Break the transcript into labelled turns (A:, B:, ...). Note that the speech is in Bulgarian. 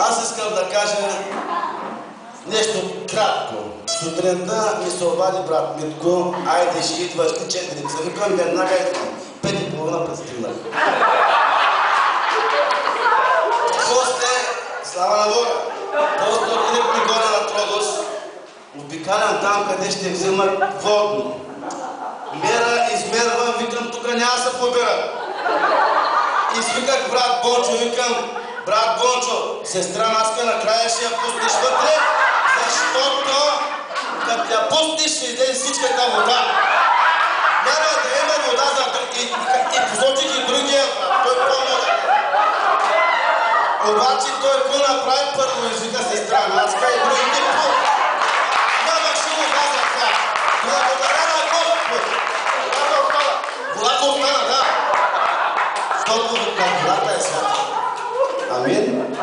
A: Аз искам да кажа нещо кратко. Сутринта ми се обади брат Митко, айде ще идваш ти 4 викам, веднага идвам. 5:30 пристигнах. После, слава на Бога, после отидехме горе на Тродос, обикалям там, къде ще вземат водно. Мера, измервам, викам, тук няма да се побера. Извиках брат Бончо, викам, брат Бончо, сестра Маска накрая ще я пустиш вътре, защото като я пустиш ще излезе всичката вода. Няма да има вода за друг и посочих и другия брат, той по-много. Обаче той какво направи първо, извика сестра Маска и другите по. Нямаше вода за тях. Благодаря на Господ. Водата остана, да. Защото водата е свята. Амин.